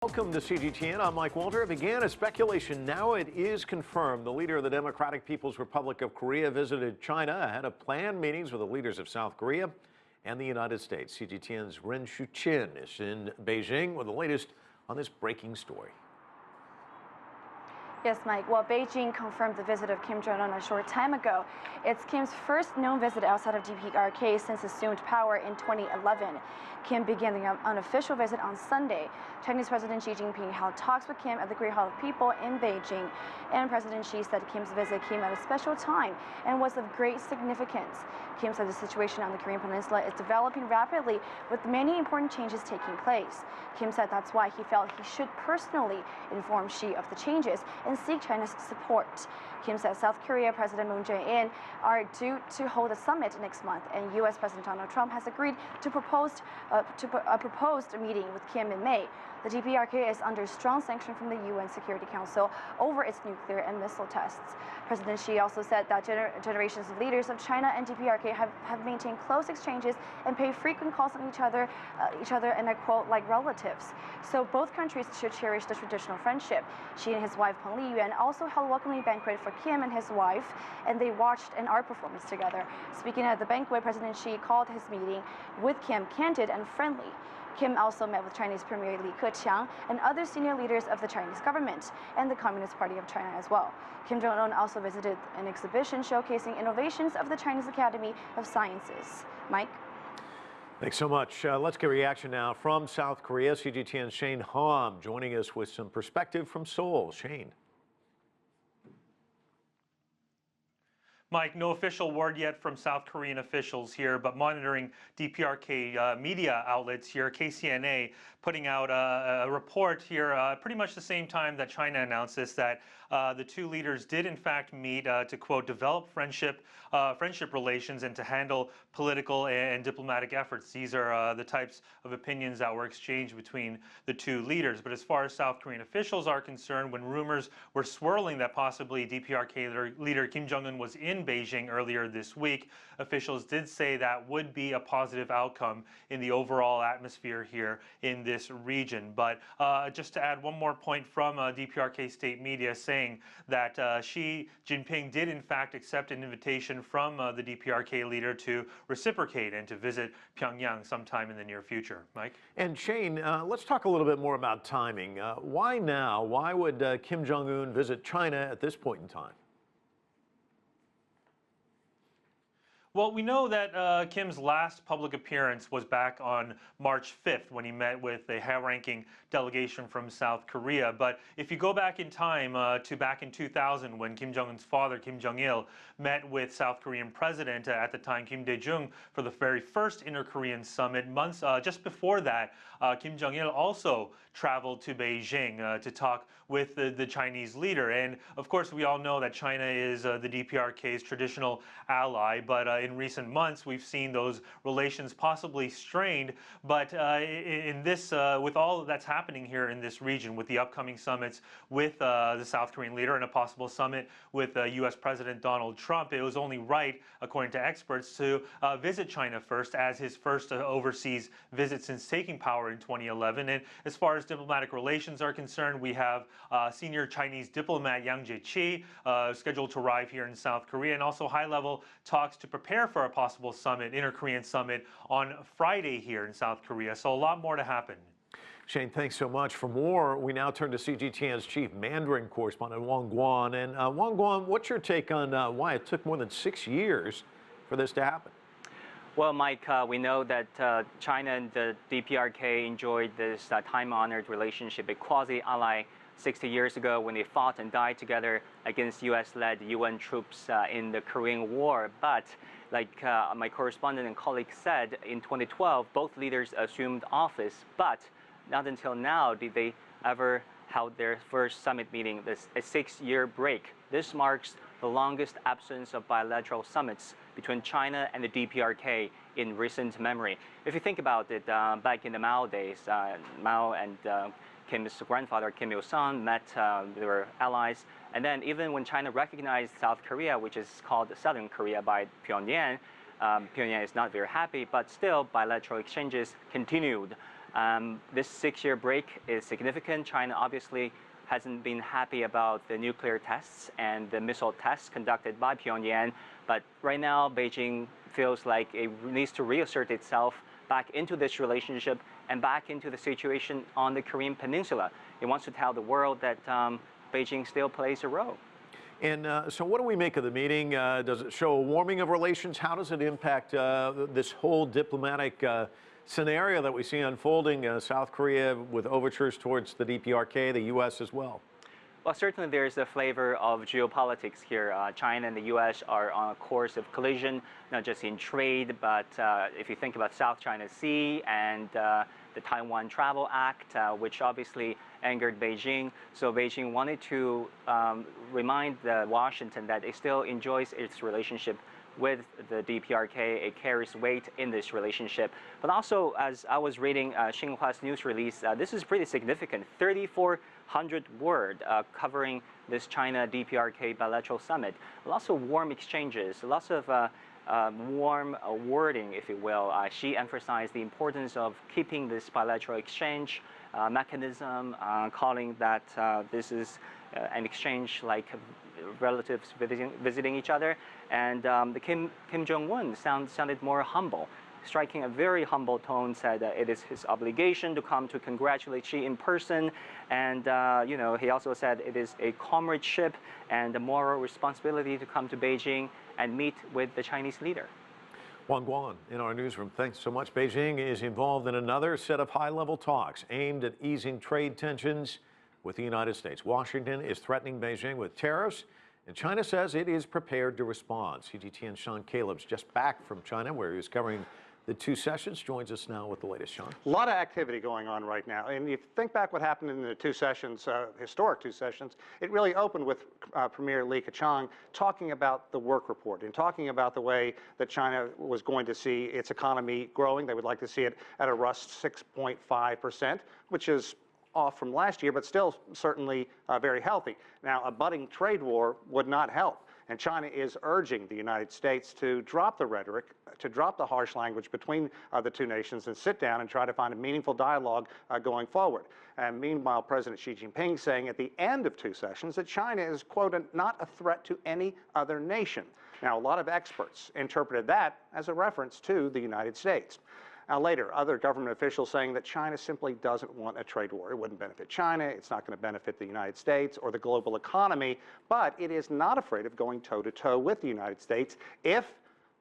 Welcome to CGTN. I'm Mike Walter. It began as speculation. Now it is confirmed. The leader of the Democratic People's Republic of Korea visited China ahead of planned meetings with the leaders of South Korea and the United States. CGTN's Ren Shu-chin is in Beijing with the latest on this breaking story. Yes, Mike. Well, Beijing confirmed the visit of Kim Jong Un a short time ago. It's Kim's first known visit outside of DPRK since assumed power in 2011. Kim began the unofficial visit on Sunday. Chinese President Xi Jinping held talks with Kim at the Great Hall of People in Beijing. And President Xi said Kim's visit came at a special time and was of great significance. Kim said the situation on the Korean Peninsula is developing rapidly with many important changes taking place. Kim said that's why he felt he should personally inform Xi of the changes and seek China's support. Kim said South Korea President Moon Jae-in are due to hold a summit next month, and U.S. President Donald Trump has agreed to a proposed meeting with Kim in May. The DPRK is under strong sanction from the UN Security Council over its nuclear and missile tests. President Xi also said that generations of leaders of China and DPRK have maintained close exchanges and pay frequent calls on each other, and I quote, like relatives. So both countries should cherish the traditional friendship. Xi and his wife Peng Liyuan also held a welcoming banquet for Kim and his wife, and they watched an art performance together. Speaking at the banquet, President Xi called his meeting with Kim candid and friendly. Kim also met with Chinese Premier Li Keqiang and other senior leaders of the Chinese government and the Communist Party of China as well. Kim Jong Un also visited an exhibition showcasing innovations of the Chinese Academy of Sciences. Mike? Thanks so much. Let's get reaction now from South Korea. CGTN's Shane Hom joining us with some perspective from Seoul. Shane. Mike, no official word yet from South Korean officials here, but monitoring DPRK media outlets here, KCNA putting out a report here pretty much the same time that China announced this, that the two leaders did in fact meet to, quote, develop friendship relations and to handle political and diplomatic efforts. These are the types of opinions that were exchanged between the two leaders. But as far as South Korean officials are concerned, when rumors were swirling that possibly DPRK leader Kim Jong Un was in Beijing earlier this week, officials did say that would be a positive outcome in the overall atmosphere here in this region. But just to add one more point from DPRK state media saying that Xi Jinping did in fact accept an invitation from the DPRK leader to reciprocate and to visit Pyongyang sometime in the near future. Mike? And Shane, let's talk a little bit more about timing. Why now? Why would Kim Jong Un visit China at this point in time? Well, we know that Kim's last public appearance was back on March 5th when he met with a high-ranking delegation from South Korea. But if you go back in time to back in 2000 when Kim Jong-un's father, Kim Jong-il, met with South Korean President at the time, Kim Dae-jung, for the very first inter-Korean summit, months just before that, Kim Jong-il also traveled to Beijing to talk with the Chinese leader. And of course, we all know that China is the DPRK's traditional ally, but in recent months, we've seen those relations possibly strained. But in this, with all that's happening here in this region, with the upcoming summits with the South Korean leader and a possible summit with U.S. President Donald Trump, it was only right, according to experts, to visit China first as his first overseas visit since taking power in 2011. And as far as diplomatic relations are concerned, we have senior Chinese diplomat Yang Jiechi scheduled to arrive here in South Korea, and also high-level talks to prepare for a possible summit, inter-Korean summit, on Friday here in South Korea. So a lot more to happen. Shane, thanks so much. For more, we now turn to CGTN's chief Mandarin correspondent, Wang Guan. And Wang Guan, what's your take on why it took more than 6 years for this to happen? Well, Mike, we know that China and the DPRK enjoyed this time-honored relationship, a quasi-ally 60 years ago when they fought and died together against US-led UN troops in the Korean War. But like my correspondent and colleague said, in 2012, both leaders assumed office, but not until now did they ever held their first summit meeting, a 6-year break. This marks the longest absence of bilateral summits between China and the DPRK in recent memory. If you think about it, back in the Mao days, Mao and Kim's grandfather, Kim Il-sung, met, they were allies. And then even when China recognized South Korea, which is called Southern Korea by Pyongyang, Pyongyang is not very happy, but still bilateral exchanges continued. This 6-year break is significant. China obviously hasn't been happy about the nuclear tests and the missile tests conducted by Pyongyang. But right now, Beijing feels like it needs to reassert itself back into this relationship and back into the situation on the Korean Peninsula. It wants to tell the world that Beijing still plays a role. And so what do we make of the meeting? Does it show a warming of relations? How does it impact this whole diplomatic scenario that we see unfolding, South Korea with overtures towards the DPRK, the U.S. as well? Well, certainly there's a flavor of geopolitics here. China and the U.S. are on a course of collision, not just in trade, but if you think about South China Sea and the Taiwan Travel Act, which obviously angered Beijing. So Beijing wanted to remind Washington that it still enjoys its relationship with the DPRK. It carries weight in this relationship. But also, as I was reading Xinhua's news release, this is pretty significant. 3,400 word covering this China-DPRK bilateral summit. Lots of warm exchanges, lots of warm wording, if you will. She emphasized the importance of keeping this bilateral exchange mechanism, calling that this is an exchange like relatives visiting each other. And the Kim Jong Un sounded more humble, striking a very humble tone, said that it is his obligation to come to congratulate Xi in person. And, you know, he also said it is a comradeship and a moral responsibility to come to Beijing and meet with the Chinese leader. Wang Guan in our newsroom. Thanks so much. Beijing is involved in another set of high-level talks aimed at easing trade tensions with the United States. Washington is threatening Beijing with tariffs, and China says it is prepared to respond. CGTN's Sean Caleb's just back from China, where he was covering the two sessions, joins us now with the latest. Sean. A lot of activity going on right now. And if you think back what happened in the two sessions, historic two sessions, it really opened with Premier Li Keqiang talking about the work report and talking about the way that China was going to see its economy growing. They would like to see it at a rust 6.5%, which is off from last year, but still certainly very healthy. Now, a budding trade war would not help. And China is urging the United States to drop the rhetoric, to drop the harsh language between the two nations and sit down and try to find a meaningful dialogue going forward. And meanwhile, President Xi Jinping saying at the end of two sessions that China is, quote, not a threat to any other nation. Now, a lot of experts interpreted that as a reference to the United States. Now, later, other government officials saying that China simply doesn't want a trade war. It wouldn't benefit China, it's not going to benefit the United States or the global economy, but it is not afraid of going toe-to-toe with the United States if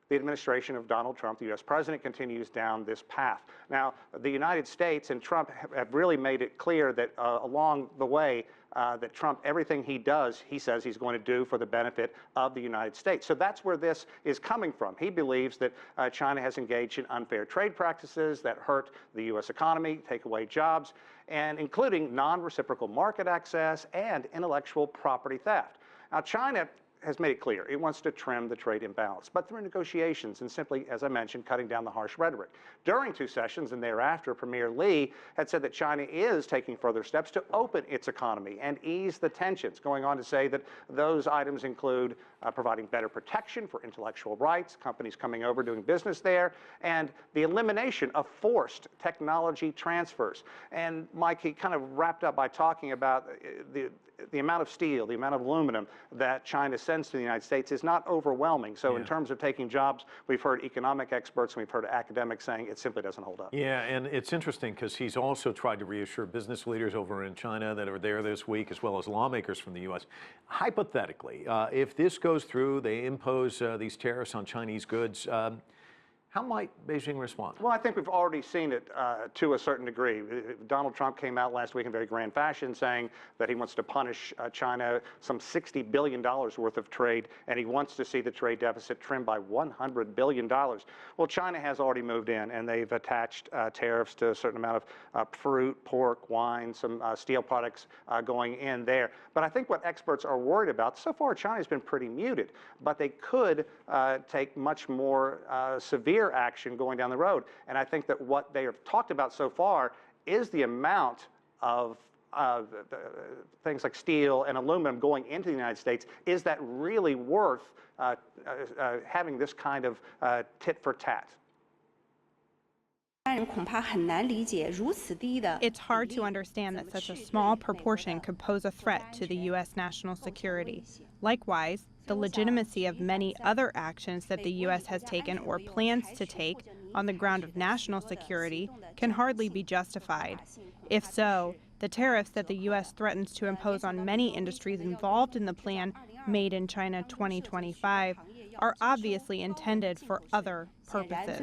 the administration of Donald Trump, the U.S. president, continues down this path. Now, the United States and Trump have really made it clear that along the way, that Trump, everything he does, he says he's going to do for the benefit of the United States. So that's where this is coming from. He believes that China has engaged in unfair trade practices that hurt the U.S. economy, take away jobs, and including non-reciprocal market access and intellectual property theft. Now, China has made it clear it wants to trim the trade imbalance, but through negotiations and simply, as I mentioned, cutting down the harsh rhetoric. During two sessions and thereafter, Premier Li had said that China is taking further steps to open its economy and ease the tensions, going on to say that those items include providing better protection for intellectual rights, companies coming over doing business there, and the elimination of forced technology transfers. And Mike, he kind of wrapped up by talking about the amount of steel, the amount of aluminum that China sends to the United States is not overwhelming. So in terms of taking jobs, we've heard economic experts and we've heard academics saying it simply doesn't hold up. Yeah, and it's interesting because he's also tried to reassure business leaders over in China that are there this week, as well as lawmakers from the U.S. Hypothetically, if this goes through, they impose these tariffs on Chinese goods, how might Beijing respond? Well, I think we've already seen it to a certain degree. Donald Trump came out last week in very grand fashion saying that he wants to punish China some $60 billion worth of trade, and he wants to see the trade deficit trimmed by $100 billion. Well, China has already moved in, and they've attached tariffs to a certain amount of fruit, pork, wine, some steel products going in there. But I think what experts are worried about, so far China's been pretty muted, but they could take much more severe action going down the road. And I think that what they have talked about so far is the amount of things like steel and aluminum going into the United States. Is that really worth having this kind of tit for tat? It's hard to understand that such a small proportion could pose a threat to the U.S. national security. Likewise, the legitimacy of many other actions that the U.S. has taken or plans to take on the ground of national security can hardly be justified. If so, the tariffs that the U.S. threatens to impose on many industries involved in the plan Made in China 2025 are obviously intended for other purposes.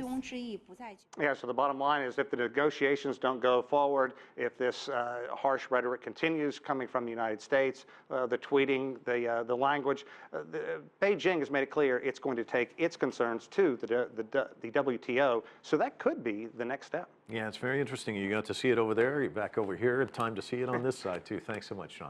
Yeah, so the bottom line is if the negotiations don't go forward, if this harsh rhetoric continues coming from the United States, the tweeting, the language, Beijing has made it clear it's going to take its concerns to the WTO, so that could be the next step. Yeah, it's very interesting. You got to see it over there. You're back over here. Time to see it on this side, too. Thanks so much, Sean.